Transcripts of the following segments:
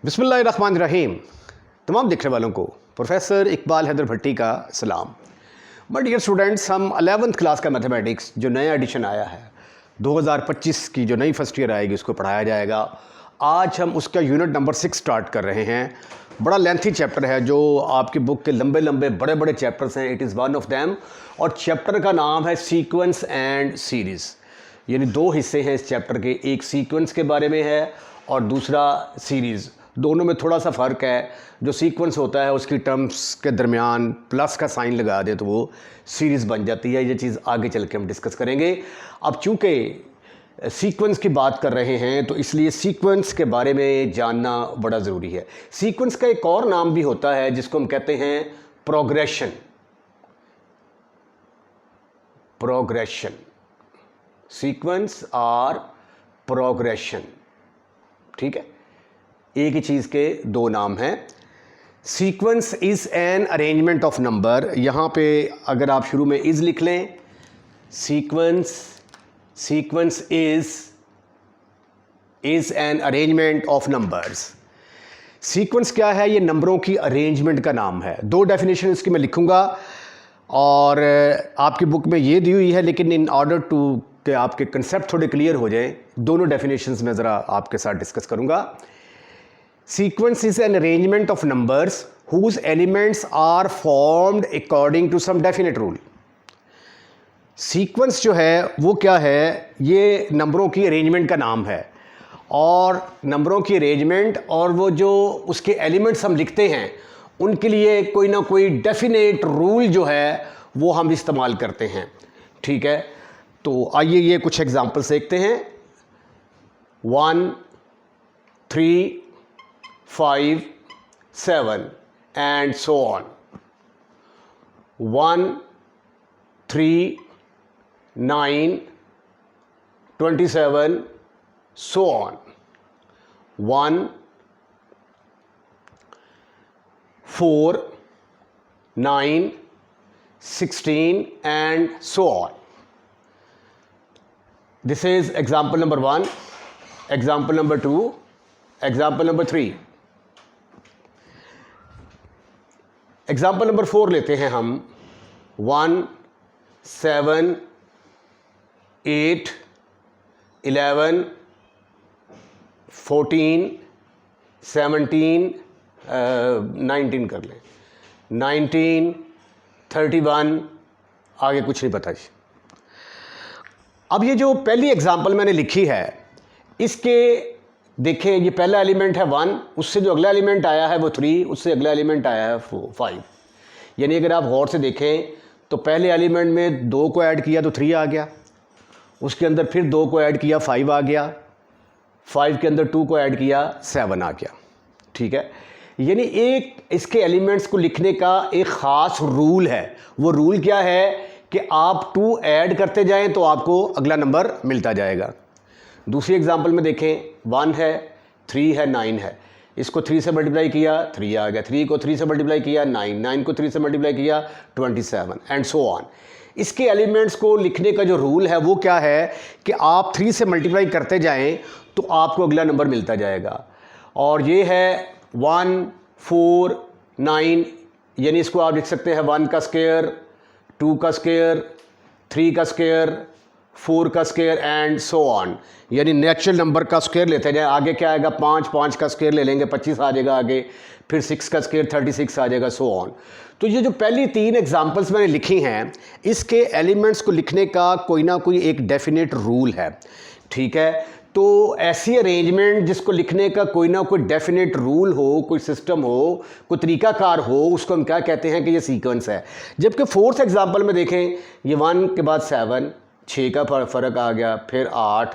बिस्मिल्लाहिर्रहमानिर्रहीम। तमाम देखने वालों को प्रोफेसर इकबाल हैदर भट्टी का सलाम। बट डियर स्टूडेंट्स, हम 11th क्लास का मैथमेटिक्स जो नया एडिशन आया है 2025 की, जो नई फर्स्ट ईयर आएगी, उसको पढ़ाया जाएगा। आज हम उसका यूनिट नंबर 6 स्टार्ट कर रहे हैं। बड़ा लेंथी चैप्टर है, जो आपकी बुक के लंबे लंबे बड़े बड़े चैप्टर्स हैं। It is one of them. और चैप्टर का नाम है सीक्वेंस एंड सीरीज़। यानी दो हिस्से हैं इस चैप्टर के, एक सीक्वेंस के बारे में है और दूसरा सीरीज़। दोनों में थोड़ा सा फ़र्क है। जो सीक्वेंस होता है उसकी टर्म्स के दरमियान प्लस का साइन लगा दे तो वो सीरीज़ बन जाती है। ये चीज़ आगे चल के हम डिस्कस करेंगे। अब चूँकि सीक्वेंस की बात कर रहे हैं तो इसलिए सीक्वेंस के बारे में जानना बड़ा ज़रूरी है। सीक्वेंस का एक और नाम भी होता है जिसको हम कहते हैं प्रोग्रेशन। प्रोग्रेशन, सीक्वेंस और प्रोग्रेशन, ठीक है, एक ही चीज़ के दो नाम हैं। Sequence is an arrangement of number. यहाँ पे अगर आप शुरू में इज़ लिख लें, sequence is an arrangement of numbers. Sequence क्या है? ये नंबरों की अरेंजमेंट का नाम है। दो डेफिनेशन इसकी मैं लिखूँगा और आपकी बुक में ये दी हुई है, लेकिन इन ऑर्डर टू कि आपके कंसेप्ट थोड़े क्लियर हो जाएं, दोनों डेफिनेशंस में ज़रा आपके साथ डिस्कस करूँगा। Sequence is an arrangement of numbers whose elements are formed according to some definite rule. Sequence जो है वो क्या है? ये नंबरों की अरेंजमेंट का नाम है। और नंबरों की अरेंजमेंट और वो जो उसके एलिमेंट्स हम लिखते हैं उनके लिए कोई ना कोई डेफिनेट रूल जो है वो हम इस्तेमाल करते हैं, ठीक है। तो आइए ये कुछ एग्जांपल्स देखते हैं। 1, 3, 5, 7 and so on. 1, 3, 9, 27, so on. 1, 4, 9, 16 and so on. This is example number 1, example number 2, example number 3. Example number 4 लेते हैं हम। 1, 7, 8, 11, 14, 17, 19 कर लें, 19, 31, आगे कुछ नहीं पता जी। अब ये जो पहली एग्जाम्पल मैंने लिखी है, इसके देखें, ये पहला एलिमेंट है 1, उससे जो अगला एलिमेंट आया है वो 3, उससे अगला एलिमेंट आया है 5। यानी अगर आप गौर से देखें तो पहले एलिमेंट में 2 को ऐड किया तो 3 आ गया, उसके अंदर फिर 2 को ऐड किया 5 आ गया, 5 के अंदर 2 को ऐड किया 7 आ गया, ठीक है। यानी एक इसके एलिमेंट्स को लिखने का एक ख़ास रूल है। वो रूल क्या है कि आप 2 ऐड करते जाएँ तो आपको अगला नंबर मिलता जाएगा। दूसरी एग्जाम्पल में देखें, 1 है, 3 है, 9 है। इसको 3 से मल्टीप्लाई किया 3 आ गया, 3 को 3 से मल्टीप्लाई किया 9, 9 को 3 से मल्टीप्लाई किया 27 एंड सो ऑन। इसके एलिमेंट्स को लिखने का जो रूल है वो क्या है कि आप 3 से मल्टीप्लाई करते जाएं तो आपको अगला नंबर मिलता जाएगा। और ये है 1, 4, 9, यानी इसको आप लिख सकते हैं 1 का स्क्वायर, 2 का स्क्वायर, 3 का स्क्वायर, 4 का स्क्वायर एंड सो ऑन। यानी नेचुरल नंबर का स्क्वायर लेते जाए। आगे क्या आएगा? 5, 5 का स्क्वायर ले लेंगे 25 आ जाएगा आगे, फिर 6 का स्क्वायर 36 आ जाएगा, सो ऑन। तो ये जो पहली 3 एग्जांपल्स मैंने लिखी हैं, इसके एलिमेंट्स को लिखने का कोई ना कोई एक डेफिनेट रूल है, ठीक है। तो ऐसी अरेंजमेंट जिसको लिखने का कोई ना कोई डेफिनेट रूल हो, कोई सिस्टम हो, कोई तरीकाकार हो, उसको हम क्या कहते हैं कि ये सीक्वेंस है। जबकि 4th एग्जाम्पल में देखें, ये 1 के बाद 7, 6 का फ़र्क आ गया, फिर 8,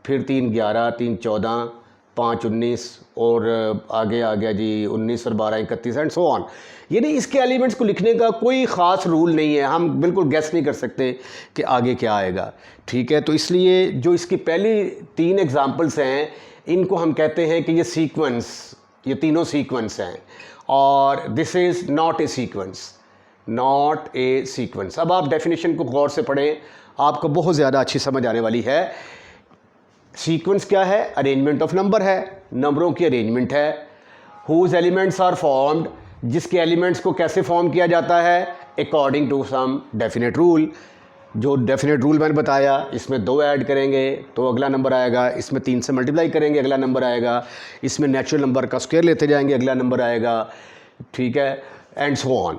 फिर 3 11, 3 14, 5 19 और आगे आ गया जी 19 और 12 31 एंड सो ऑन। यानी इसके एलिमेंट्स को लिखने का कोई ख़ास रूल नहीं है। हम बिल्कुल गेस नहीं कर सकते कि आगे क्या आएगा, ठीक है। तो इसलिए जो इसकी पहली 3 एग्जांपल्स हैं, इनको हम कहते हैं कि ये सीक्वेंस, ये तीनों सीक्वेंस हैं। और this is not a sequence, not a sequence. अब आप डेफिनेशन को गौर से पढ़ें, आपको बहुत ज़्यादा अच्छी समझ आने वाली है। सीक्वेंस क्या है? अरेंजमेंट ऑफ नंबर है, नंबरों की अरेंजमेंट है। हुज एलिमेंट्स आर फॉर्म्ड, जिसके एलिमेंट्स को कैसे फॉर्म किया जाता है, according to some definite rule. जो डेफिनेट रूल मैंने बताया, इसमें 2 ऐड करेंगे तो अगला नंबर आएगा, इसमें 3 से मल्टीप्लाई करेंगे अगला नंबर आएगा, इसमें नेचुरल नंबर का स्क्वायर लेते जाएंगे अगला नंबर आएगा, ठीक है, एंड सो ऑन।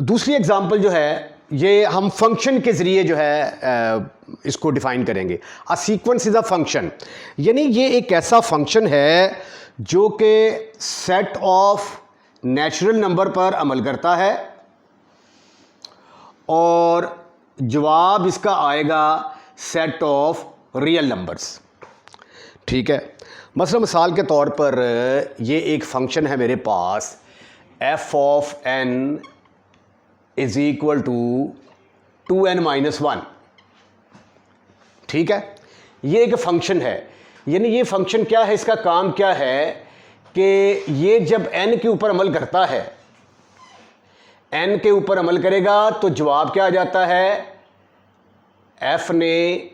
दूसरी एग्जांपल जो है ये हम फंक्शन के ज़रिए जो है इसको डिफ़ाइन करेंगे। A sequence is a function, यानी ये एक ऐसा फंक्शन है जो कि सेट ऑफ नेचुरल नंबर पर अमल करता है और जवाब इसका आएगा सेट ऑफ रियल नंबर्स, ठीक है। मसलन मिसाल के तौर पर ये एक फंक्शन है मेरे पास, f of n is equal to 2n-1, ठीक है। ये एक फंक्शन है, यानी ये फंक्शन क्या है, इसका काम क्या है कि ये जब n के ऊपर अमल करता है, n के ऊपर अमल करेगा तो जवाब क्या आ जाता है, f ने,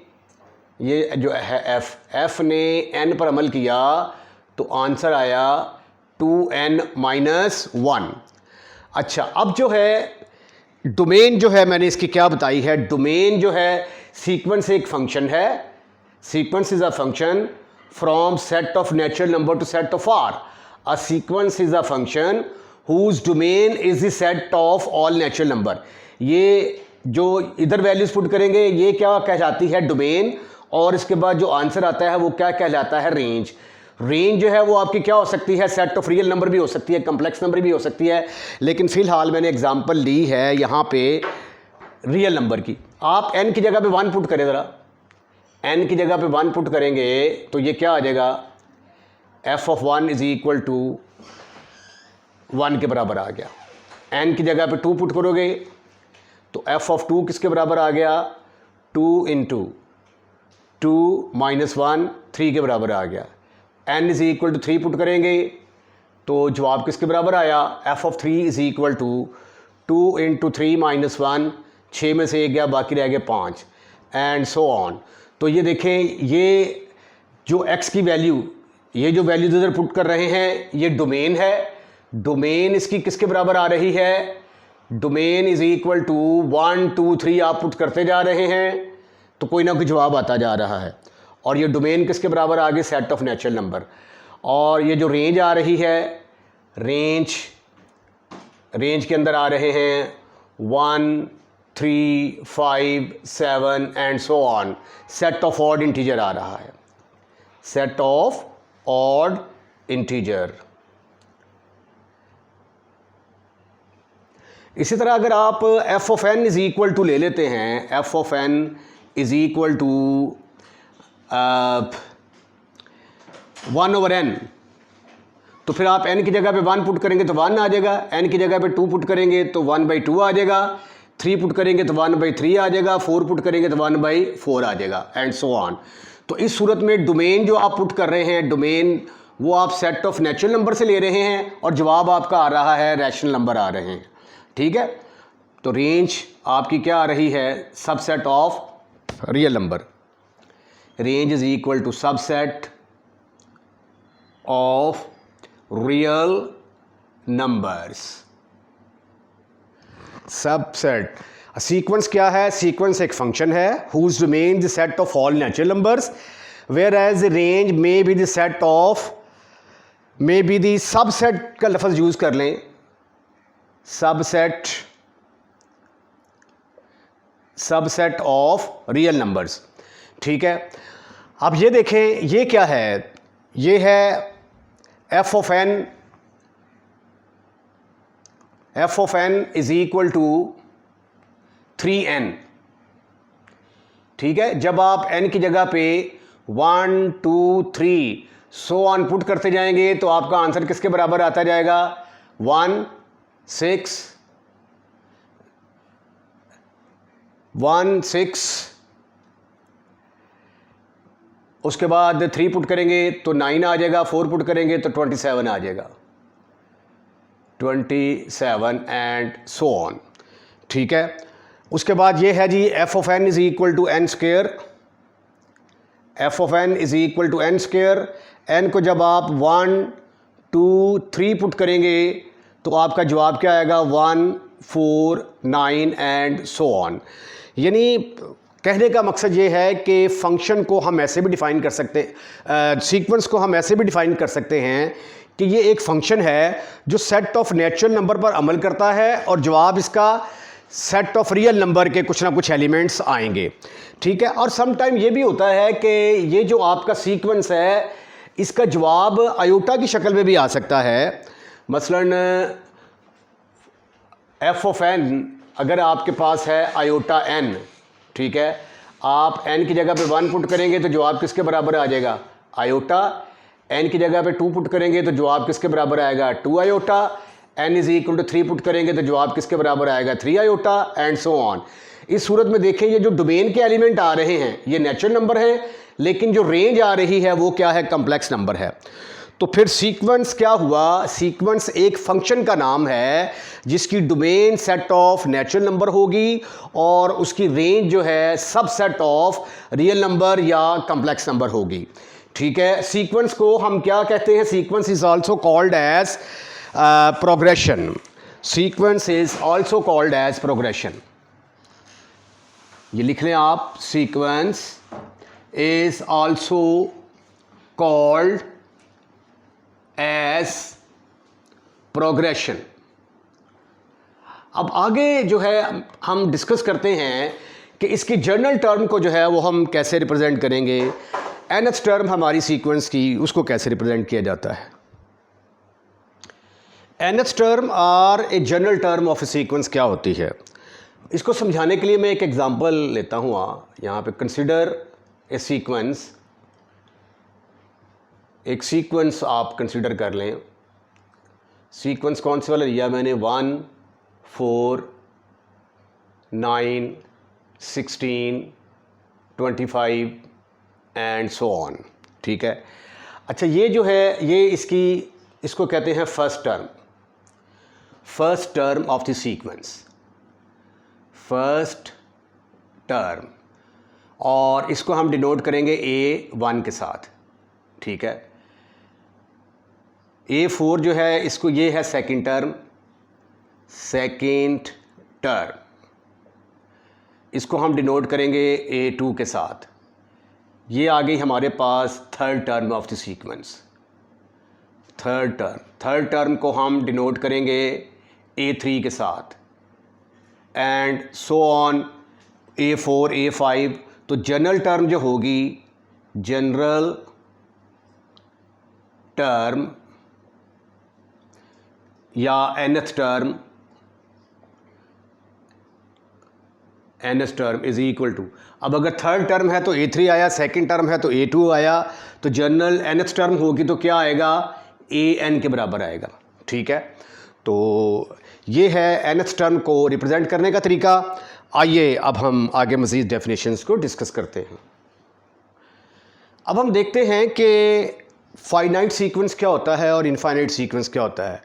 ये जो है f ने n पर अमल किया तो आंसर आया 2n-1। अच्छा, अब जो है डोमेन जो है मैंने इसकी क्या बताई है, डोमेन जो है सीक्वेंस एक फंक्शन है, sequence is a function from set of natural number to set of R. A sequence is a function whose domain is the set of all natural number. ये जो इधर वैल्यूज पुट करेंगे ये क्या कहलाती है, डोमेन, और इसके बाद जो आंसर आता है वो क्या कहलाता है, रेंज। रेंज जो है वो आपकी क्या हो सकती है, सेट ऑफ रियल नंबर भी हो सकती है, कम्प्लेक्स नंबर भी हो सकती है, लेकिन फ़िलहाल मैंने एग्जांपल ली है यहाँ पे रियल नंबर की। आप n की जगह पे 1 पुट करें, ज़रा n की जगह पे 1 पुट करेंगे तो ये क्या आ जाएगा, f of 1 is equal to 1 के बराबर आ गया। n की जगह पे 2 पुट करोगे तो f ऑफ 2 किसके बराबर आ गया, 2 इंटू 2 माइनस 1 3 के बराबर आ गया। n is equal to 3 put करेंगे तो जवाब किसके बराबर आया, f of 3 is equal to 2 into 3 minus 1, 6 में से 1 गया बाकी रह गए 5, एंड सो ऑन। तो ये देखें, ये जो x की वैल्यू, ये जो वैल्यू इधर पुट कर रहे हैं ये डोमेन है। डोमेन इसकी किसके बराबर आ रही है, डोमेन इज़ इक्वल टू 1 2 3 आप पुट करते जा रहे हैं तो कोई ना कोई जवाब आता जा रहा है, और ये डोमेन किसके बराबर आ गई, सेट ऑफ नेचुरल नंबर। और ये जो रेंज आ रही है, रेंज के अंदर आ रहे हैं 1 3 5 7 and so on. Set of odd integer आ रहा है, सेट ऑफ ऑड इंटीजर। इसी तरह अगर आप f of n is equal to ले लेते हैं, f of n is equal to 1/n, तो फिर आप n की जगह पे 1 पुट करेंगे तो 1 आ जाएगा, n की जगह पे 2 पुट करेंगे तो 1/2 आ जाएगा, 3 पुट करेंगे तो 1/3 आ जाएगा, 4 पुट करेंगे तो 1/4 आ जाएगा, एंड सो ऑन। तो इस सूरत में डोमेन जो आप पुट कर रहे हैं, डोमेन वो आप सेट ऑफ नेचुरल नंबर से ले रहे हैं और जवाब आपका आ रहा है रैशनल नंबर आ रहे हैं, ठीक है। तो रेंज आपकी क्या आ रही है, subset of real number. Range is equal to subset of real numbers. Subset sequence क्या है, सीक्वेंस एक फंक्शन है whose domain the set of all natural numbers, where as range may be the set of, may be the subset का लफ्ज़ use कर लें, subset of real numbers, ठीक है। अब ये देखें, ये क्या है, ये है f of n is equal to 3n, ठीक है। जब आप n की जगह पे 1 2 3 सो ऑन पुट करते जाएंगे तो आपका आंसर किसके बराबर आता जाएगा, 1 6 1 6, उसके बाद 3 पुट करेंगे तो 9 आ जाएगा, 4 पुट करेंगे तो 27 आ जाएगा, 27 एंड सो ऑन, ठीक है। उसके बाद ये है जी f of n is equal to n square, f of n is equal to n square. n को जब आप 1 2 3 पुट करेंगे तो आपका जवाब क्या आएगा 1 4 9 एंड सो ऑन। यानी कहने का मकसद ये है कि फंक्शन को हम ऐसे भी डिफ़ाइन कर सकते हैं, सीक्वेंस को हम ऐसे भी डिफ़ाइन कर सकते हैं कि ये एक फंक्शन है जो सेट ऑफ नेचुरल नंबर पर अमल करता है और जवाब इसका सेट ऑफ रियल नंबर के कुछ ना कुछ एलिमेंट्स आएंगे, ठीक है। और सम टाइम ये भी होता है कि ये जो आपका सीक्वेंस है इसका जवाब आयोटा की शक्ल में भी आ सकता है। मसलन एफ ऑफ एन, अगर आपके पास है आयोटा एन, ठीक है, आप एन की जगह पे 1 पुट करेंगे तो जवाब किसके बराबर आ जाएगा आयोटा। एन की जगह पे 2 पुट करेंगे तो जवाब किसके बराबर आएगा 2 iota. N is equal to 3 put करेंगे तो जवाब किसके बराबर आएगा 3 आयोटा एंड सो ऑन। इस सूरत में देखें ये जो डोमेन के एलिमेंट आ रहे हैं ये नेचुरल नंबर हैं, लेकिन जो रेंज आ रही है वो क्या है कम्प्लेक्स नंबर है। तो फिर सीक्वेंस क्या हुआ, सीक्वेंस एक फंक्शन का नाम है जिसकी domain set of natural number होगी और उसकी रेंज जो है subset of real number या कम्प्लेक्स नंबर होगी, ठीक है। सीक्वेंस को हम क्या कहते हैं, sequence is also called as progression. Sequence is also called as progression, ये लिख लें आप, sequence is also called as progression. अब आगे जो है हम डिस्कस करते हैं कि इसकी जर्नल टर्म को जो है वो हम कैसे रिप्रेजेंट करेंगे। nth टर्म हमारी सीक्वेंस की उसको कैसे रिप्रेजेंट किया जाता है। nth टर्म और a general term of a sequence क्या होती है, इसको समझाने के लिए मैं एक एग्जांपल लेता हूँ। यहाँ पे कंसिडर ए सीक्वेंस, एक सीक्वेंस आप कंसिडर कर लें। सीक्वेंस कौन से वाला लिया मैंने 1 4 9 16 25 एंड सो ऑन, ठीक है। अच्छा ये जो है ये इसको कहते हैं first term, first term of the sequence, first term, और इसको हम डिनोट करेंगे A1 के साथ, ठीक है। A4 जो है इसको ये है सेकंड टर्म, सेकंड टर्म, इसको हम डिनोट करेंगे A2 के साथ। ये आ गई हमारे पास third term of the sequence, third term. Third term को हम डिनोट करेंगे A3 के साथ and so on A4 A5। तो जनरल टर्म जो होगी, जनरल टर्म या nth term, nth term is equal to, अब अगर थर्ड टर्म है तो A3 आया, सेकंड टर्म है तो A2 आया, तो जनरल nth टर्म होगी तो क्या आएगा AN के बराबर आएगा, ठीक है। तो ये है nth टर्म को रिप्रेजेंट करने का तरीका। आइए अब हम आगे मज़ीद डेफिनेशंस को डिस्कस करते हैं। अब हम देखते हैं कि फाइनाइट सीक्वेंस क्या होता है और इनफाइनाइट सीक्वेंस क्या होता है।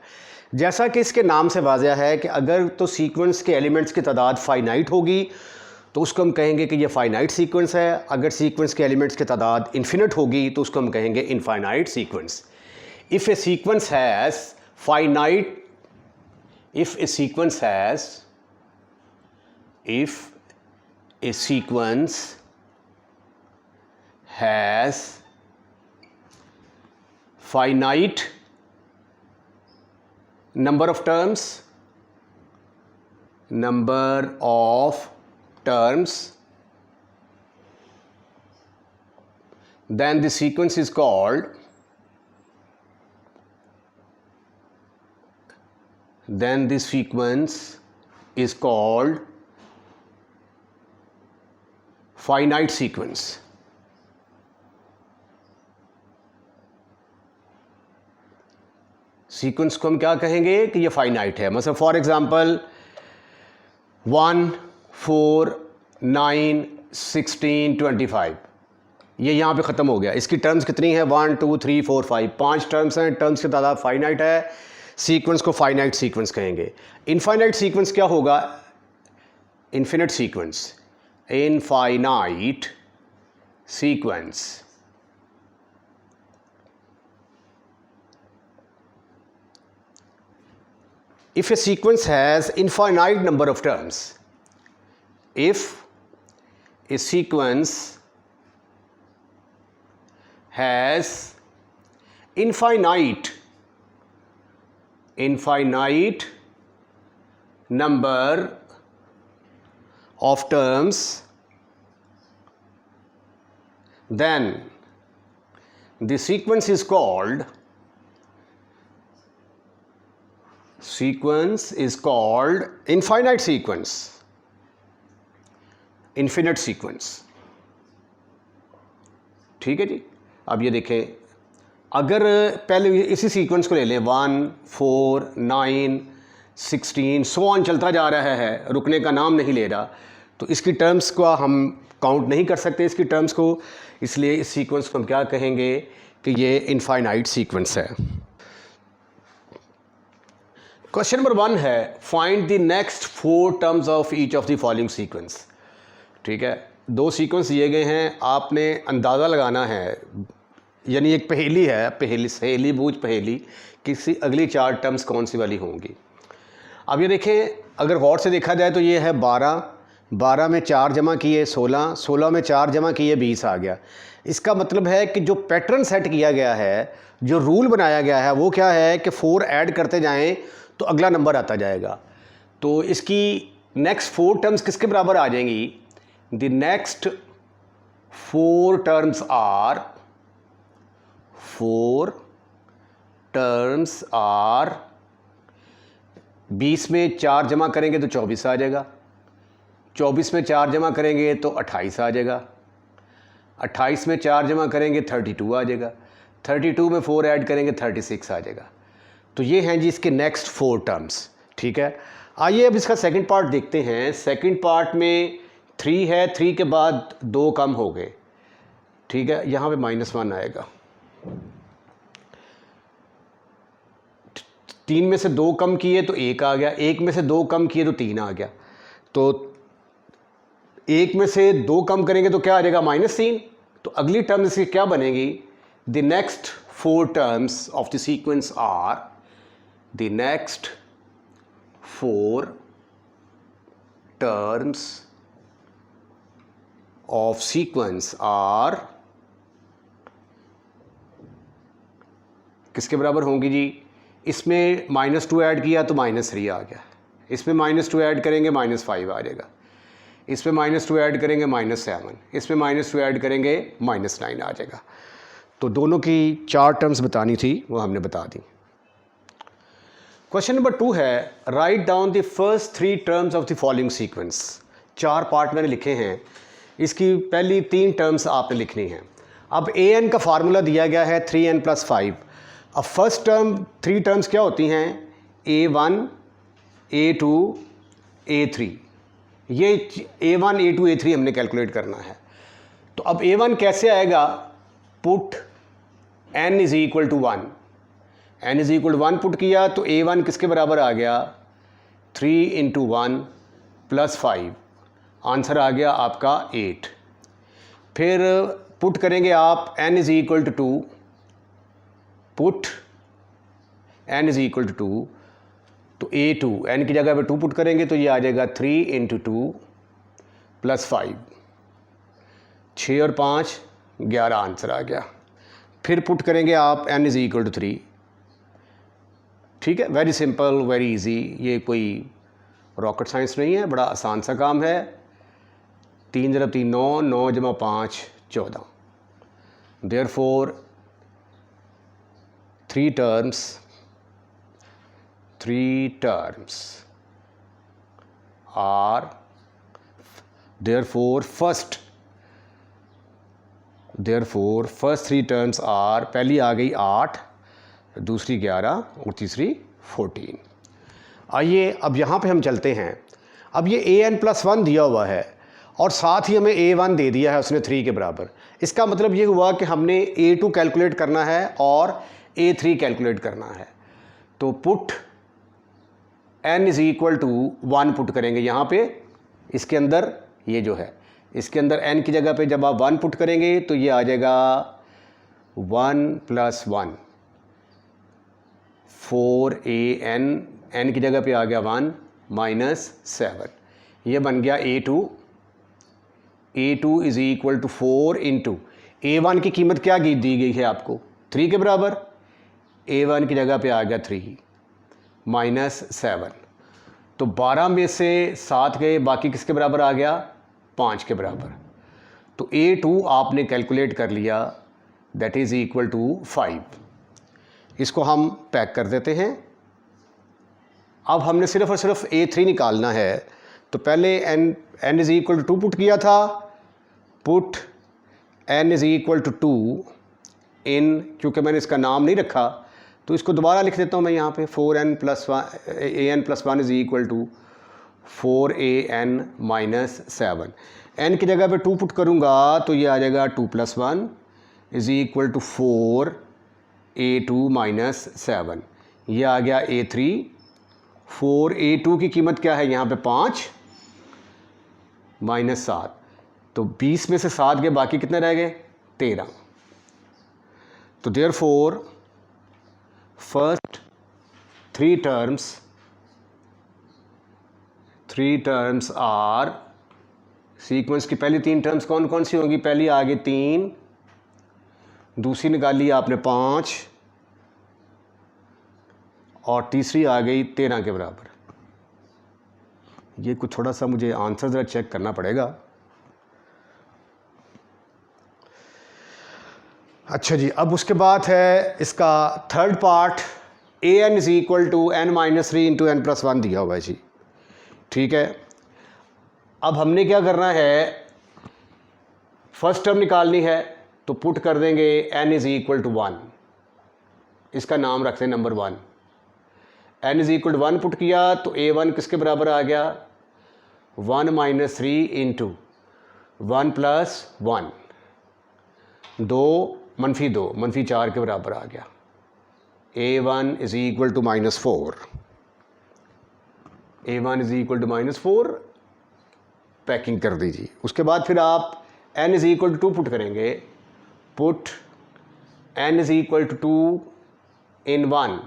जैसा कि इसके नाम से वाज़ह है कि अगर तो सीक्वेंस के एलिमेंट्स की तादाद फाइनाइट होगी तो उसको हम कहेंगे कि ये फाइनाइट सीक्वेंस है। अगर सीक्वेंस के एलिमेंट्स की तादाद इन्फिनिट होगी तो उसको हम कहेंगे infinite sequence. If A sequence has finite, if a sequence has finite number of terms, then the sequence is called finite sequence। Sequence को हम क्या कहेंगे कि ये फाइनाइट है। मतलब फॉर एग्जांपल 1 4 9 16 25, ये यहाँ पे ख़त्म हो गया। इसकी टर्म्स कितनी है 1 2 3 4 5, 5 टर्म्स हैं। टर्म्स की तादाद फाइनाइट है, सीक्वेंस को फाइनाइट सीक्वेंस कहेंगे। इनफाइनाइट सीक्वेंस क्या होगा, infinite sequence, infinite sequence. if a sequence has infinite number of terms, if a sequence has infinite number of terms, then the sequence is called infinite sequence, infinite sequence. ठीक है जी। अब ये देखें, अगर पहले इसी सीक्वेंस को ले लें 1, 4, 9, 16 सो ऑन चलता जा रहा है, रुकने का नाम नहीं ले रहा, तो इसकी टर्म्स को हम काउंट नहीं कर सकते इसकी टर्म्स को, इसलिए इस सीक्वेंस को हम क्या कहेंगे कि ये इनफाइनाइट सीक्वेंस है। क्वेश्चन नंबर 1 है find the next 4 terms of each of the following sequence. ठीक है, 2 सीक्वेंस दिए गए हैं, आपने अंदाज़ा लगाना है, यानी एक पहेली है, सहेली बूझ पहेली, किसी अगली 4 टर्म्स कौन सी वाली होंगी। अब ये देखें, अगर गौर से देखा जाए तो ये है 12 में 4 जमा किए 16 में 4 जमा किए 20 आ गया। इसका मतलब है कि जो पैटर्न सेट किया गया है, जो रूल बनाया गया है, वो क्या है कि 4 ऐड करते जाएं तो अगला नंबर आता जाएगा। तो इसकी नेक्स्ट 4 टर्म्स किसके बराबर आ जाएंगी? द नेक्स्ट 4 टर्म्स आर 20 में 4 जमा करेंगे तो 24 आ जाएगा, 24 में 4 जमा करेंगे तो 28 आ जाएगा, 28 में 4 जमा करेंगे 32 आ जाएगा, 32 में 4 ऐड करेंगे 36 आ जाएगा। तो ये हैं जी इसके नेक्स्ट 4 टर्म्स। ठीक है, आइए अब इसका सेकंड पार्ट देखते हैं। सेकंड पार्ट में 3 है, 3 के बाद 2 कम हो गए। ठीक है, यहाँ पे -1 आएगा, 3 में से 2 कम किए तो 1 आ गया, 1 में से 2 कम किए तो 3 आ गया। तो 1 में से 2 कम करेंगे तो क्या आ जाएगा? -3। तो अगली टर्म इसकी क्या बनेगी? The next 4 terms of the sequence are, the next 4 terms of sequence are किसके बराबर होंगी जी? इसमें -2 ऐड किया तो -3 आ गया, इसमें -2 ऐड करेंगे -5 आ जाएगा, इसमें -2 ऐड करेंगे -7, इसमें -2 ऐड करेंगे -9 आ जाएगा। तो दोनों की 4 टर्म्स बतानी थी, वो हमने बता दी। क्वेश्चन नंबर 2 है write down the first 3 terms of the following sequence. 4 part मैंने लिखे हैं, इसकी पहली 3 टर्म्स आपने लिखनी है। अब an का फार्मूला दिया गया है 3n + 5। अब फर्स्ट टर्म 3 टर्म्स क्या होती हैं? a1, a2, a3। ये a1, a2, a3 हमने कैलकुलेट करना है। तो अब a1 कैसे आएगा? पुट n = 1, n = 1 पुट किया तो a1 किसके बराबर आ गया? 3 × 1 + 5, आंसर आ गया आपका 8। फिर पुट करेंगे आप n = 2, पुट n = 2, तो a2 n की जगह पे 2 पुट करेंगे तो ये आ जाएगा 3 × 2 + 5, 6 और 5 11 आंसर आ गया। फिर पुट करेंगे आप n = 3। ठीक है, वेरी सिंपल, वेरी इजी, ये कोई रॉकेट साइंस नहीं है, बड़ा आसान सा काम है। 3 × 3 9, 9 + 5 14। Therefore 3 terms are therefore first 3 terms are, पहली आ गई 8, दूसरी 11 और तीसरी 14। आइए अब यहाँ पे हम चलते हैं। अब ये an + 1 दिया हुआ है और साथ ही हमें a1 दे दिया है उसने 3 के बराबर। इसका मतलब ये हुआ कि हमने a2 कैलकुलेट करना है और a3 कैलकुलेट करना है। तो पुट n = 1 पुट करेंगे यहाँ पे, इसके अंदर ये जो है, इसके अंदर n की जगह पे जब आप 1 पुट करेंगे तो ये आ जाएगा 1 + 1 4an n की जगह पे आ गया 1 माइनस 7, ये बन गया a2 is equal to 4 into a1 की कीमत क्या दी गई है आपको 3 के बराबर, a1 की जगह पे आ गया 3 माइनस 7, तो 12 में से 7 गए, बाकी किसके बराबर आ गया 5 के बराबर। तो a2 आपने कैलकुलेट कर लिया, दैट इज़ इक्वल टू 5। इसको हम पैक कर देते हैं। अब हमने सिर्फ और सिर्फ a3 निकालना है, तो पहले n is equal to 2 put किया था, put n is equal to 2 in, क्योंकि मैंने इसका नाम नहीं रखा तो इसको दोबारा लिख देता हूँ मैं यहाँ पे, 4n plus an plus 1 is equal to 4an minus 7। n की जगह पे 2 पुट करूँगा तो ये आ जाएगा 2 plus 1 is equal to 4a2 minus 7। ये आ गया a3। 4a2 की कीमत क्या है यहाँ पे 5 माइनस 7, तो 20 में से 7 के बाकी कितने रह गए 13। तो therefore first three terms are, सीक्वेंस की पहली 3 टर्म्स कौन कौन सी होंगी, पहली आ गई 3, दूसरी निकाली आपने 5 और तीसरी आ गई 13 के बराबर। ये कुछ थोड़ा सा मुझे आंसर ज़रा चेक करना पड़ेगा। अच्छा जी, अब उसके बाद है इसका third part, an is equal to n minus 3 into n plus 1 दिया हुआ है जी, ठीक है। अब हमने क्या करना है, फर्स्ट टर्म निकालनी है, तो पुट कर देंगे n इज़ इक्वल टू 1, इसका नाम रखते हैं number 1। n is equal to 1 put किया तो a1 किसके बराबर आ गया 1 माइनस 3 इंटू 1 प्लस 1, 2 मनफी 2 मनफी 4 के बराबर आ गया। a1 is equal to minus 4, a1 is equal to minus 4, packing कर दीजिए। उसके बाद फिर आप n is equal to 2 put करेंगे, put n is equal to 2 in 1,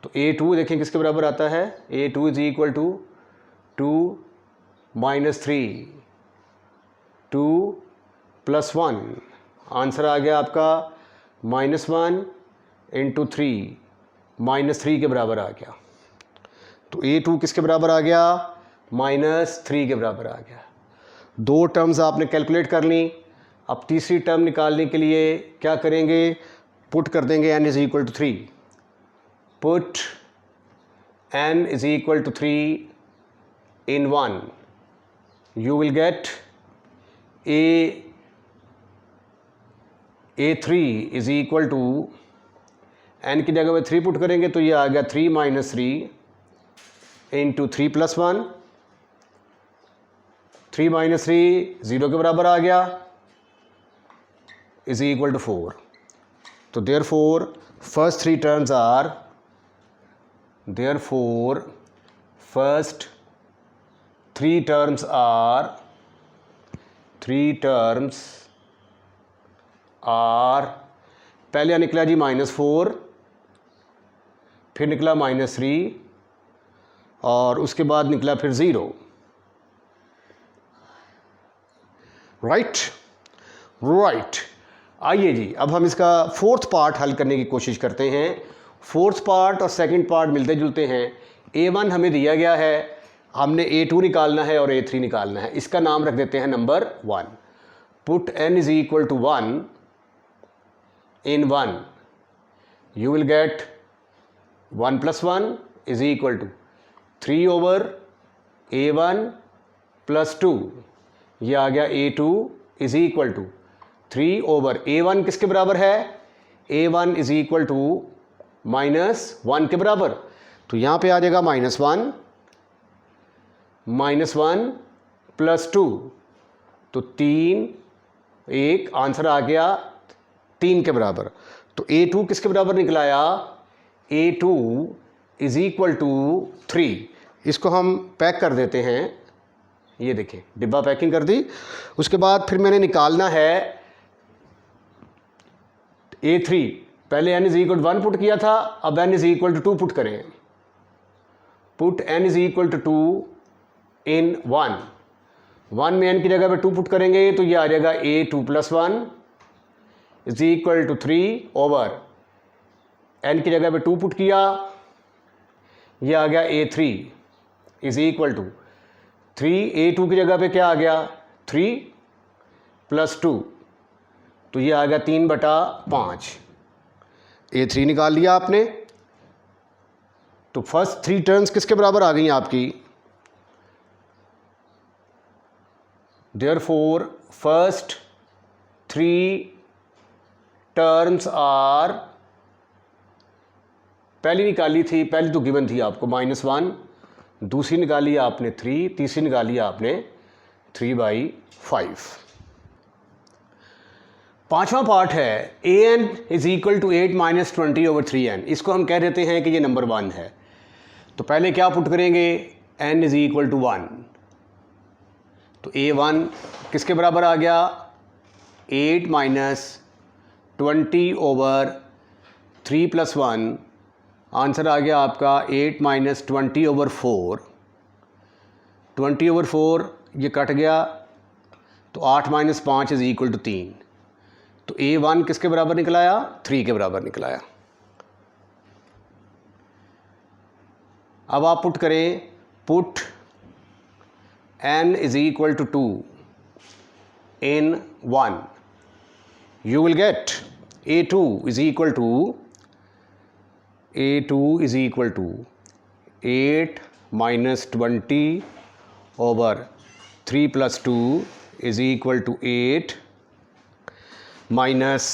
तो a2 देखें किसके बराबर आता है, a2 is equal to 2 minus 3 2 plus 1, answer आ गया आपका माइनस 1 इंटू 3 माइनस 3 के बराबर आ गया। तो a2 किसके बराबर आ गया माइनस 3 के बराबर आ गया। 2 टर्म्स आपने कैलकुलेट कर ली। अब तीसरी टर्म निकालने के लिए क्या करेंगे, पुट कर देंगे n is equal to 3, put n is equal to 3 in 1, you will get a3 is equal to, n की जगह में 3 पुट करेंगे तो ये आ गया 3 माइनस 3 इंटू 3 प्लस 1, 3 माइनस 3 0 के बराबर आ गया, इज़ इक्वल टू 4। तो therefore first three terms are, therefore first three terms are, पहले निकला जी -4, फिर निकला -3 और उसके बाद निकला फिर 0, राइट। आइए जी, अब हम इसका फोर्थ पार्ट हल करने की कोशिश करते हैं। फोर्थ पार्ट और सेकंड पार्ट मिलते जुलते हैं। a1 हमें दिया गया है, हमने a2 निकालना है और a3 निकालना है। इसका नाम रख देते हैं number 1। Put n is equal to 1 in 1, you will get 1 plus 1 is equal to 3 over a1 plus 2, ये आ गया a2 is equal to 3 over a1 किसके बराबर है, a1 इज़ इक्वल टू -1 के बराबर, तो यहाँ पे आ जाएगा -1 प्लस 2, तो 3 1, आंसर आ गया 3 के बराबर। तो a2 किसके बराबर निकलाया, a2 इज़ इक्वल टू 3। इसको हम पैक कर देते हैं, ये देखें डिब्बा पैकिंग कर दी। उसके बाद फिर मैंने निकालना है a3, पहले n is equal to 1 put किया था, अब n is equal to 2 put करें। Put n is equal to 2 in 1 में n की जगह पे 2 पुट करेंगे तो ये आ जाएगा a2 + 1 is equal to 3 over n की जगह पे 2 पुट किया, ये आ गया a3 is equal to 3, a2 की जगह पे क्या आ गया 3 + 2, तो ये आ गया 3/5। a3 निकाल लिया आपने, तो फर्स्ट 3 टर्म्स किसके बराबर आ गई आपकी? देयरफॉर फर्स्ट 3 टर्म्स आर, पहली निकाली थी, पहली तो गिवन थी आपको -1, दूसरी निकाली आपने 3, तीसरी निकाली आपने 3/5। पांचवा पार्ट है an is equal to 8 - 20 over 3n, इसको हम कह देते हैं कि ये नंबर 1 है। तो पहले क्या पुट करेंगे? n इज इक्वल टू 1, तो a1 किसके बराबर आ गया? 8 - 20 ओवर 3 + 1, आंसर आ गया आपका 8 - 20 ओवर 4, 20 ओवर 4 ये कट गया, तो 8 - 5 इज इक्वल टू 3, तो a1 किसके बराबर निकलाया? 3 के बराबर निकलाया। अब आप पुट करें, put n is equal to 2 in 1, you will get a2 is equal to 8 - 20 over 3 + 2 is equal to 8 minus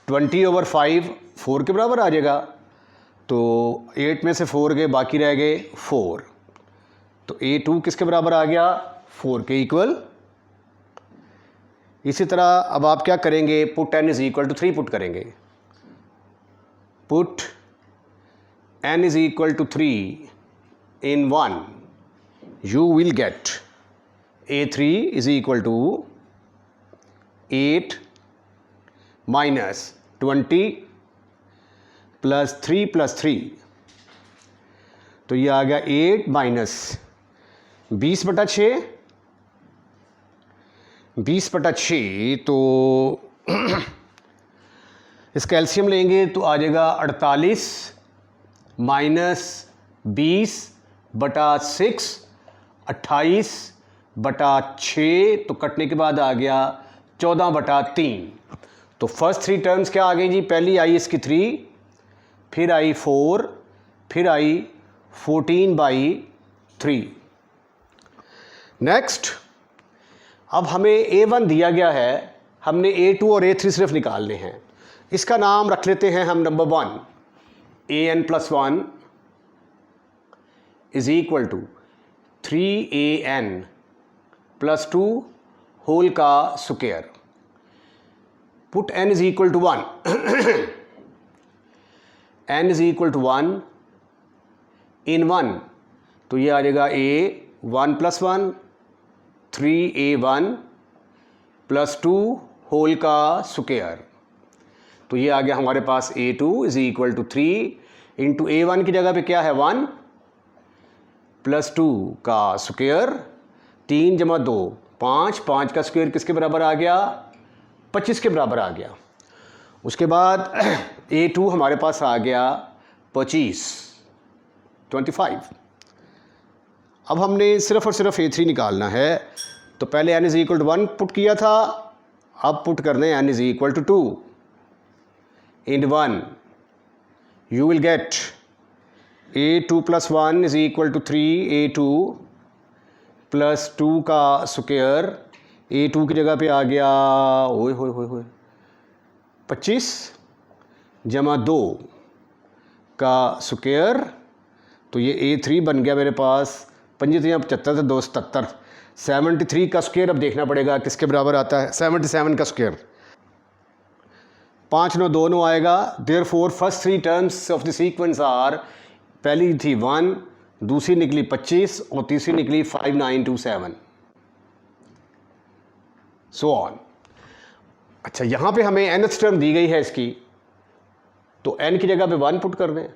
20 over 5, 4 के बराबर आ जाएगा, तो 8 में से 4 गए, बाकी रह गए 4, तो a2 किसके बराबर आ गया? 4 के इक्वल। इसी तरह अब आप क्या करेंगे? Put n is equal to 3 put करेंगे, put n is equal to 3 in 1, you will get a3 is equal to 8 minus 20 plus 3 plus 3, तो ये आ गया 8 माइनस 20/6, 20/6, तो इसका एलसीएम लेंगे तो आ जाएगा 48 माइनस 20/6, 28/6, तो कटने के बाद आ गया 14/3। तो फर्स्ट 3 टर्म्स क्या आ गई जी? पहली आई इसकी 3, फिर आई 4, फिर आई 14/3। नेक्स्ट, अब हमें a1 दिया गया है, हमने a2 और a3 सिर्फ निकालने हैं। इसका नाम रख लेते हैं हम number 1, an + 1 is equal to 3an + 2 whole का square. Put n is equal to 1 n is equal to 1 in 1, तो ये आ जाएगा a1 + 1, 3a1 + 2 होल का स्क्वायर, तो ये आ गया हमारे पास a2 is equal to 3 into a1 की जगह पे क्या है 1 + 2 का स्क्वायर, 3 + 2 5, 5 का स्क्वायर किसके बराबर आ गया? 25 के बराबर आ गया। उसके बाद a2 हमारे पास आ गया 25। अब हमने सिर्फ और सिर्फ a3 निकालना है, तो पहले n is equal to 1 put किया था, अब पुट करने n is equal to 2 in 1, you will get a2 + 1 is equal to 3a2 + 2 का स्क्वायर, a2 की जगह पे आ गया 25 + 2 का स्क्वायर, तो ये a3 बन गया मेरे पास 5 × 75 = 277। 73 का स्क्वायर अब देखना पड़ेगा किसके बराबर आता है? 77 का स्क्वायर, 5 × 9 = 2 आएगा। Therefore first 3 terms of the sequence are, पहली थी 1, दूसरी निकली 25 और तीसरी निकली 5927, सो ऑन। अच्छा, यहाँ पे हमें nth टर्म दी गई है इसकी, तो n की जगह पे 1 पुट कर दें,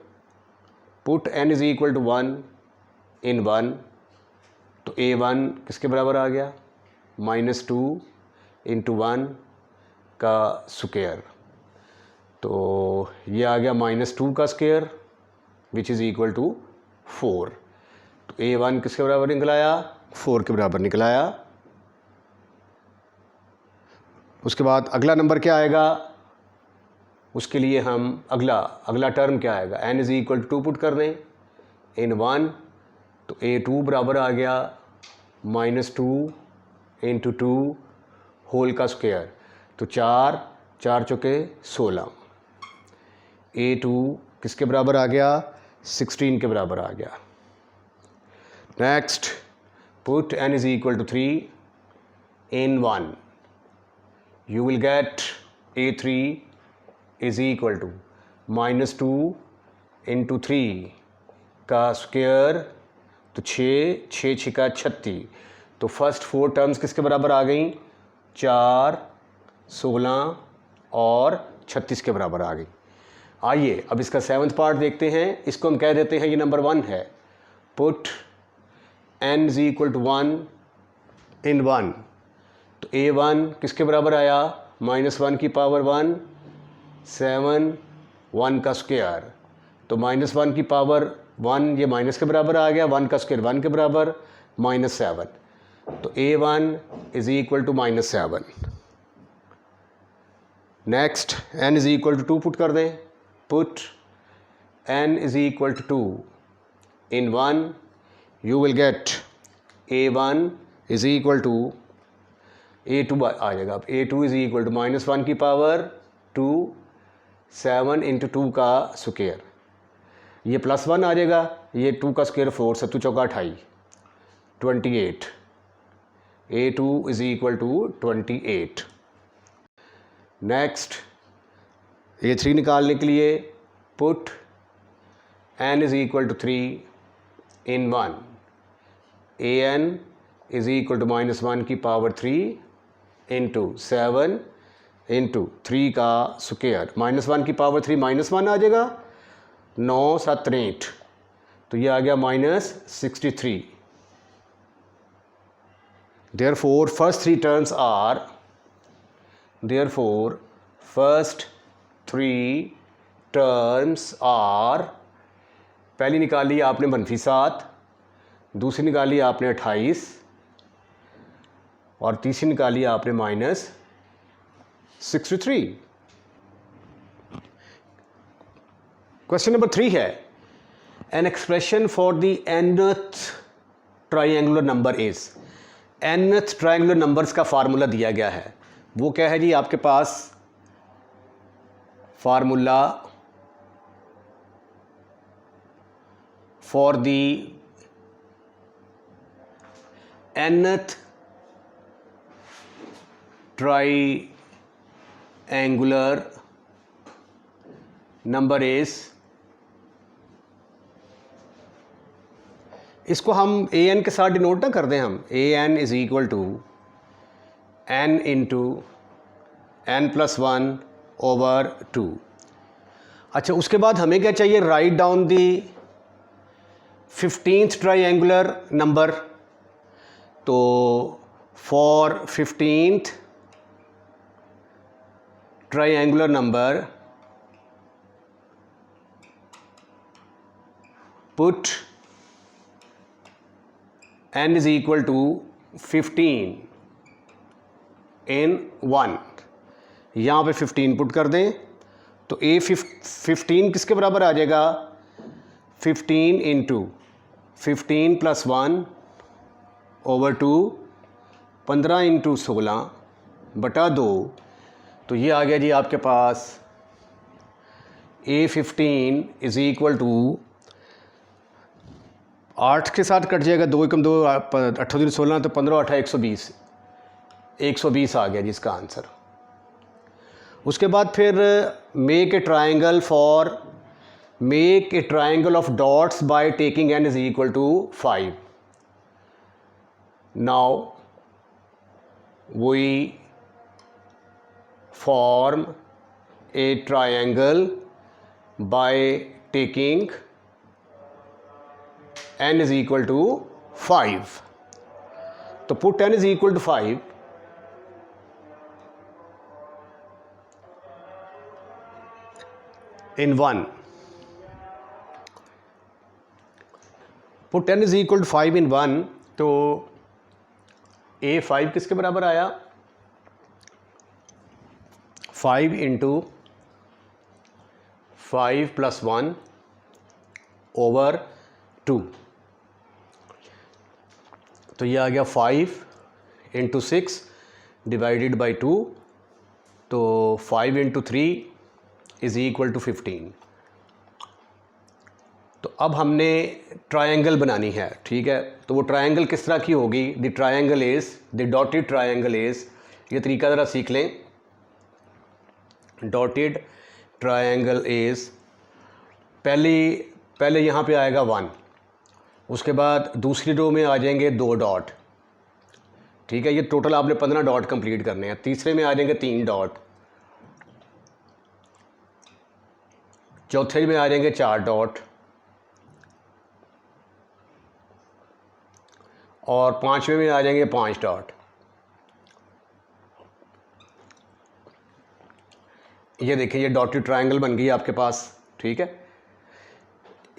put n is equal to 1 in 1, तो a1 किसके बराबर आ गया, -2 इंटू 1 का स्क्वायर, तो ये आ गया -2 का square which is equal to 4। तो a1 किसके बराबर निकल आया, 4 के बराबर निकल आया। उसके बाद अगला नंबर क्या आएगा, उसके लिए हम अगला टर्म क्या आएगा, n is equal to 2 put कर दें इन 1, तो a2 बराबर आ गया -2 इंटू 2 होल का स्क्वायर, तो 4 चौके 16, a2 किसके बराबर आ गया, 16 के बराबर आ गया। Next put n is equal to 3 in 1, you will get a3 is equal to -2 into 3 का स्क्वायर, तो 6 छिका 36, तो फर्स्ट 4 टर्म्स किसके बराबर आ गई, 4, 16 और 36 के बराबर आ गई। आइए अब इसका 7th पार्ट देखते हैं, इसको हम कह देते हैं ये नंबर 1 है। Put n is equal to 1 in 1, तो a1 किसके बराबर आया, -1 की पावर 1, 7, 1 का स्क्वायर, तो -1 की पावर 1 ये माइनस के बराबर आ गया, 1 का स्क्वायर 1 के बराबर, -7, तो a1 is equal to -7। Next n is equal to 2 put कर दें, put n is equal to 2 in 1, you will get a1 is equal to a2 आ जाएगा, अब a2 इज़ इक्वल टू -1 की पावर 2, 7 इंटू 2 का स्क्वायर, ये +1 आ जाएगा, ये 2 का स्क्वायर 4, 7 चौका 28, 28, a2 is equal to 28। Next a3 निकालने के लिए put n is equal to 3 in 1, an is equal to -1 की पावर 3 इंटू 7 इंटू 3 का स्क्वायर, -1 की पावर 3 -1 आ जाएगा, 9, 7, 8, तो ये आ गया -63। Therefore first 3 terms are, therefore first 3 terms are, पहली निकाली आपने -7, दूसरी निकाली आपने 28 और तीसरी निकाली आपने -63। क्वेश्चन नंबर 3 है, an expression for the nth triangular number is, nth triangular numbers का फार्मूला दिया गया है, वो क्या है जी, आपके पास formula for the nth triangular number is, इसको हम an के साथ डिनोट ना कर दें, हम an is equal to n into n+1 over 2। अच्छा, उसके बाद हमें क्या चाहिए, right down the 15th triangular number, तो for 15th triangular number put n is equal to 15 in 1, यहाँ पे 15 पुट कर दें, तो A15 किसके बराबर आ जाएगा, 15 इंटू 15+1 ओवर 2, 15 इंटू 16 बटा 2, तो ये आ गया जी आपके पास A15 इज़ इक्वल टू 8 के साथ कट जाएगा, 2 एकम 2, 8 दूनी 16, तो 15 8 120, 120 आ गया जी इसका आंसर। उसके बाद फिर make a triangle of dots by taking n is equal to 5। Now we form a triangle by taking n is equal to 5. तो put n is equal to 5. in 1. Put n is equal to 5 in 1. तो a 5 किसके बराबर आया? 5 into 5 plus 1 over 2. तो ये आ गया 5 into 6 divided by 2. तो 5 इंटू 3 इज़ इक्वल टू 15. तो अब हमने ट्रायंगल बनानी है, ठीक है. तो वो ट्रायंगल किस तरह की होगी? The triangle is, the dotted triangle is, ये तरीका ज़रा सीख लें. डॉटेड ट्रायंगल इज़, पहले यहाँ पे आएगा 1, उसके बाद दूसरी रो में आ जाएंगे 2 डॉट, ठीक है. ये टोटल आपने 15 डॉट कंप्लीट करने हैं. तीसरे में आ जाएंगे 3 डॉट, चौथे में आ जाएंगे 4 डॉट, और पांचवें में आ जाएंगे 5 डॉट. ये देखिए, ये डॉटेड ट्रायंगल बन गई आपके पास, ठीक है.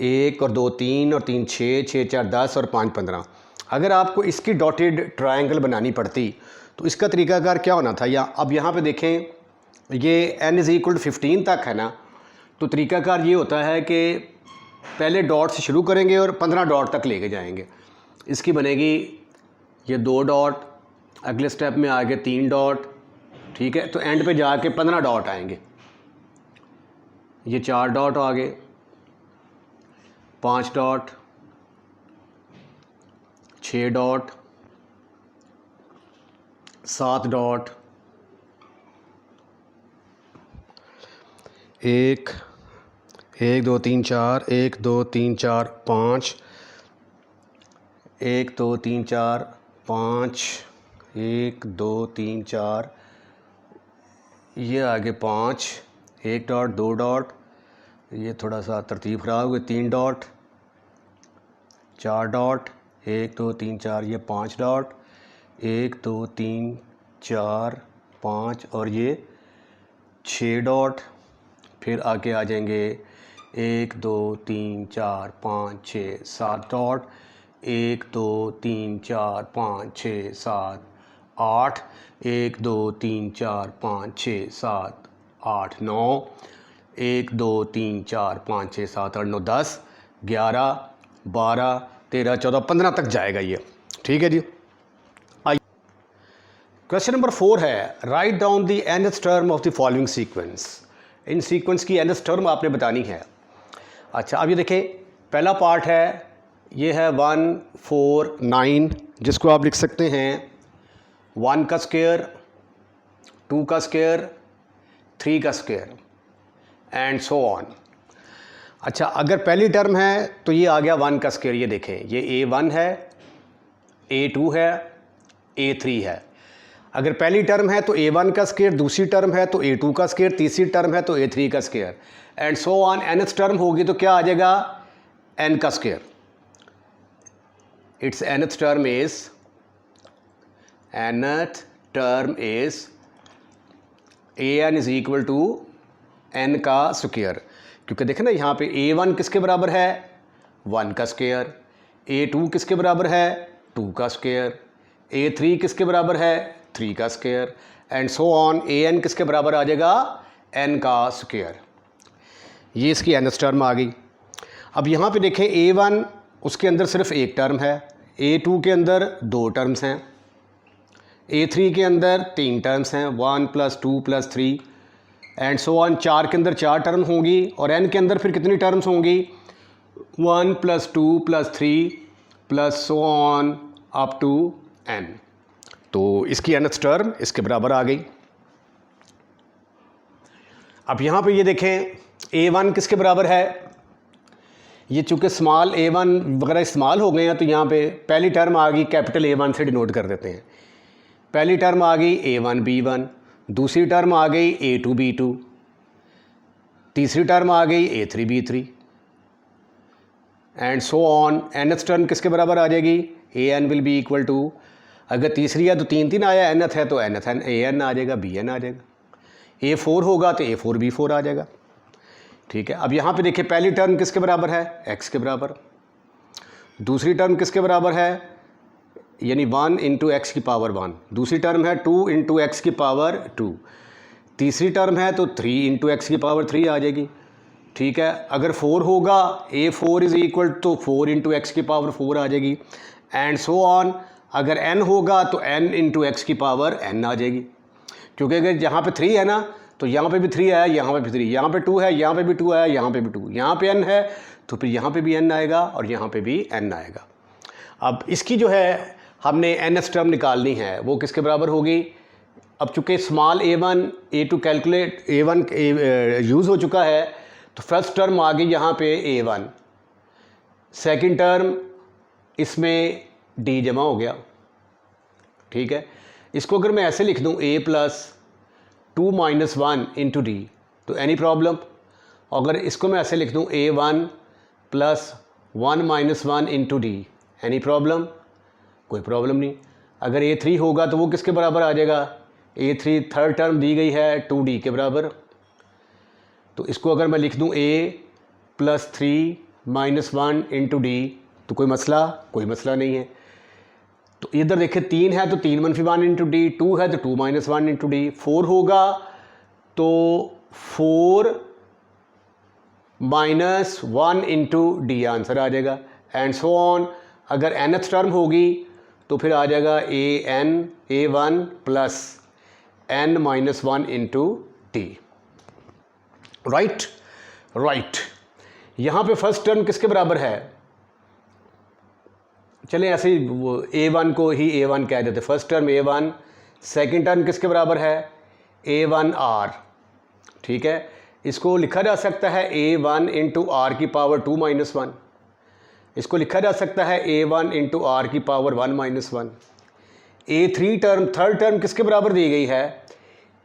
1 और 2 3 और 3 6, 6 4 10 और 5 15. अगर आपको इसकी डॉटेड ट्रायंगल बनानी पड़ती तो इसका तरीकाकार क्या होना था? या अब यहाँ पे देखें, ये n इज़ इक्वल टू 15 तक है ना. तो तरीकाकार ये होता है कि पहले डॉट से शुरू करेंगे और 15 डॉट तक लेके जाएंगे. इसकी बनेगी ये 2 डॉट, अगले स्टेप में आगे 3 डॉट, ठीक है. तो एंड पे जाके 15 डॉट आएंगे. ये 4 डॉट आ गए, 5 डॉट, 6 डॉट, 7 डॉट, 1 2 3 4, 1 2 3 4 5, 1 2 3 4 5, 1 2 3 4, ये आगे 5, 1 डॉट, 2 डॉट, ये थोड़ा सा तरतीब ख़राब हो गई, 3 डॉट, 4 डॉट, 1 2 3 4, ये 5 डॉट, 1 2 3 4 5, और ये 6 डॉट. फिर आगे आ जाएंगे 1 2 3 4 5 6 7 डॉट, 1 2 3 4 5 6 7 8, 1 2 3 4 5 6 7 8 9, 1 2 3 4 5 6 7 8 9 10 11 12 13 14 15 तक जाएगा ये, ठीक है जी. आइए, क्वेश्चन नंबर 4 है, write down the nth term of the following sequence. In sequence की nth टर्म आपने बतानी है. अच्छा, अब ये देखें, पहला पार्ट है, ये है 1 4 9, जिसको आप लिख सकते हैं 1 का स्क्वायर, 2 का स्क्वायर, 3 का स्क्वायर, एंड सो ऑन. अच्छा, अगर पहली टर्म है तो ये आ गया 1 का स्क्वायर. ये देखें, ये A1 है, A2 है, A3 है. अगर पहली टर्म है तो A1 का स्क्वायर, दूसरी टर्म है तो A2 का स्क्वायर, तीसरी टर्म है तो A3 का square, and so on. nth term होगी तो क्या आ जाएगा? n का square. It's nth term is an is equal to n का स्क्वायर. क्योंकि देखें ना, यहाँ पे A1 किसके बराबर है? 1 का स्क्वायर. A2 किसके बराबर है? 2 का स्क्वायर. A3 किसके बराबर है? 3 का square, and so on. an किसके बराबर आ जाएगा? n का स्क्वायर. ये इसकी nth टर्म आ गई. अब यहाँ पे देखें, A1 उसके अंदर सिर्फ एक टर्म है, A2 के अंदर 2 टर्म्स हैं, A3 के अंदर 3 टर्म्स हैं, 1 + 2 + 3, एंड सो ऑन. 4 के अंदर 4 टर्म होंगी, और n के अंदर फिर कितनी टर्म्स होंगी? 1 + 2 + 3 plus so on up to n. तो इसकी nth टर्म इसके बराबर आ गई. अब यहाँ पे ये देखें, A1 किसके बराबर है? ये चूँकि स्मॉल A1 वगैरह इस्तेमाल हो गए हैं, तो यहाँ पे पहली टर्म आ गई, कैपिटल A1 से डिनोट कर देते हैं. पहली टर्म आ गई A1 B1, दूसरी टर्म आ गई A2 B2, तीसरी टर्म आ गई A3 B3, and so on. nth term किसके बराबर आ जाएगी, an will be equal to, अगर तीसरी है तो 3 आया, nth है तो nth an आ जाएगा, bn आ जाएगा। a4 होगा तो a4 b4 आ जाएगा। ठीक है, अब यहाँ पे देखिए पहली टर्म किसके बराबर है, x के बराबर। दूसरी टर्म किसके बराबर है, यानी 1 इंटू एक्स की पावर 1। दूसरी टर्म है 2 इंटू एक्स की पावर 2। तीसरी टर्म है तो 3 इंटू एक्स की पावर 3 आ जाएगी। ठीक है, अगर 4 होगा a4 इज़ इक्वल तो 4 इंटू एक्स की पावर 4 आ जाएगी, एंड सो ऑन। अगर n होगा तो n इंटू एक्स की पावर n आ जाएगी, क्योंकि अगर यहाँ पे 3 है ना तो यहाँ पे भी 3 आया, यहाँ पे भी 3, यहाँ पे 2 है, यहाँ पे भी 2 आया, यहाँ पे भी 2, यहाँ पे n है तो फिर यहाँ पे भी n आएगा और यहाँ पे भी n आएगा। अब इसकी जो है हमने nth टर्म निकालनी है, वो किसके बराबर होगी। अब चूँकि small a1 a2 calculate a1 use हो चुका है तो फर्स्ट टर्म आ गई यहाँ पे a1, सेकंड टर्म इसमें d जमा हो गया। ठीक है, इसको अगर मैं ऐसे लिख दूँ a plus 2 minus 1 into D तो एनी प्रॉब्लम। अगर इसको मैं ऐसे लिख दूँ a1 plus 1 minus 1 into D, any problem, कोई प्रॉब्लम नहीं। अगर a3 होगा तो वो किसके बराबर आ जाएगा, a3 थर्ड टर्म दी गई है 2d के बराबर, तो इसको अगर मैं लिख दूँ a plus 3 minus 1 into D तो कोई मसला नहीं है। तो इधर देखिए 3 है तो 3 - 1 इंटू डी, 2 है तो 2 - 1 इंटू डी, 4 होगा तो 4 माइनस 1 इंटू डी आंसर आ जाएगा, एंड सो ऑन। अगर nth टर्म होगी तो फिर आ जाएगा a1 plus n minus 1 into T. Right. यहाँ पे फर्स्ट टर्म किसके बराबर है, चलें ऐसे ही a1 को ही a1 कह देते, first term a1, second term किसके बराबर है a1r। ठीक है, इसको लिखा जा सकता है a1 इंटू आर की पावर 2 माइनस 1, इसको लिखा जा सकता है a1 इंटू आर की power 1 minus 1। a3 term third term किसके बराबर दी गई है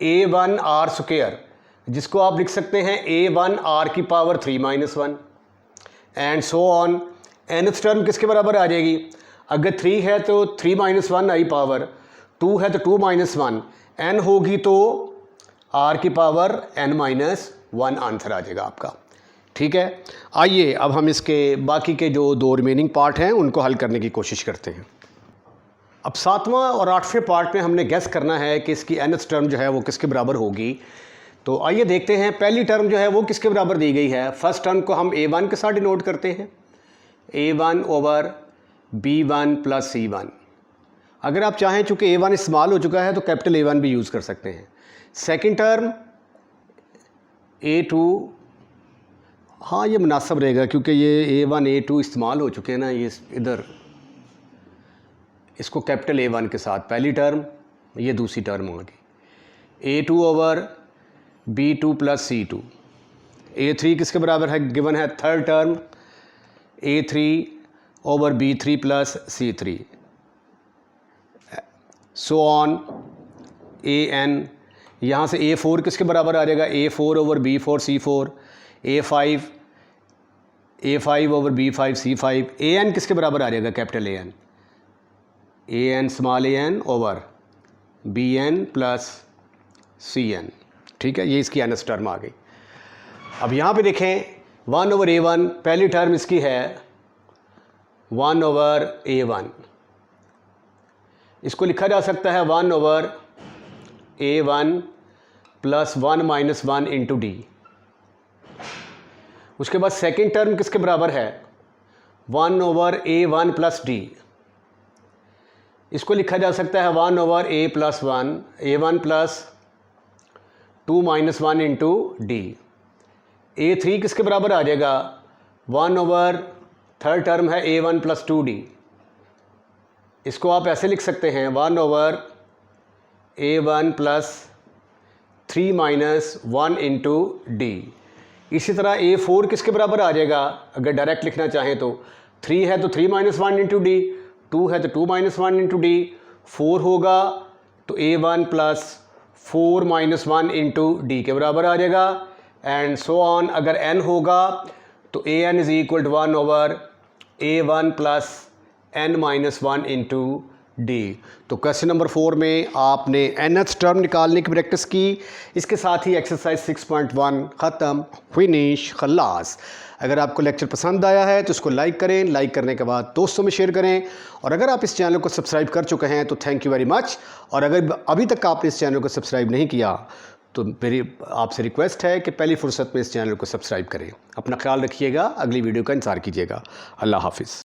a1 आर स्क्वायर, जिसको आप लिख सकते हैं a1 आर की power 3 minus 1, and so on. nth term किसके बराबर आ जाएगी, अगर 3 है तो 3 माइनस 1 आई पावर, 2 है तो 2 माइनस 1, n होगी तो r की पावर n माइनस 1 आंसर आ जाएगा आपका। ठीक है, आइए अब हम इसके बाकी के जो 2 रिमेनिंग पार्ट हैं उनको हल करने की कोशिश करते हैं। अब 7वां और 8वें पार्ट में हमने गेस करना है कि इसकी nth टर्म जो है वो किसके बराबर होगी। तो आइए देखते हैं, पहली टर्म जो है वो किसके बराबर दी गई है। फर्स्ट टर्म को हम a1 के साथ डिनोट करते हैं, a1 over b1 plus c1। अगर आप चाहें चूँकि a1 इस्तेमाल हो चुका है तो कैपिटल A1 भी यूज़ कर सकते हैं। सेकंड टर्म a2, हाँ ये मुनासिब रहेगा क्योंकि ये a1 a2 इस्तेमाल हो चुके हैं ना, ये इधर इसको कैपिटल A1 के साथ पहली टर्म, ये दूसरी टर्म होगी a2 over b2 plus c2। a3 किसके बराबर है, गिवन है third term a3 over b3 plus c3, so on an। यहाँ से a4 किसके बराबर आ जाएगा, a4 over b4 c4, a5 over b5 c5, an किसके बराबर आ जाएगा, capital an small an over bn plus cn। ठीक है, ये इसकी nth टर्म आ गई। अब यहाँ पे देखें 1 ओवर a1, पहली टर्म इसकी है 1 ओवर a1, इसको लिखा जा सकता है 1 over a1 plus 1 minus 1 into D. उसके बाद सेकेंड टर्म किसके बराबर है 1 ओवर a1 प्लस डी, इसको लिखा जा सकता है 1 over a plus 1 a1 plus 2 minus 1 into D. a3 किसके बराबर आ जाएगा 1 ओवर थर्ड टर्म है a1 प्लस 2d, इसको आप ऐसे लिख सकते हैं 1 over a1 plus 3 minus 1 into D. इसी तरह a4 किसके बराबर आ जाएगा, अगर डायरेक्ट लिखना चाहें तो 3 है तो 3 माइनस 1 इंटू डी, 2 है तो 2 माइनस 1 इंटू डी, 4 होगा तो a1 plus 4 minus 1 into D के बराबर आ जाएगा, एंड सो ऑन। अगर n होगा तो an is equal to 1 over A1 plus n-1 into D. तो क्वेश्चन नंबर 4 में आपने nth टर्म निकालने की प्रैक्टिस की। इसके साथ ही एक्सरसाइज 6.1 ख़त्म, फिनिश, खल्लास। अगर आपको लेक्चर पसंद आया है तो इसको लाइक करें, लाइक करने के बाद दोस्तों में शेयर करें, और अगर आप इस चैनल को सब्सक्राइब कर चुके हैं तो थैंक यू वेरी मच। और अगर अभी तक आपने इस चैनल को सब्सक्राइब नहीं किया तो मेरी आपसे रिक्वेस्ट है कि पहली फुर्सत में इस चैनल को सब्सक्राइब करें। अपना ख्याल रखिएगा, अगली वीडियो का इंतज़ार कीजिएगा। अल्लाह हाफिज़।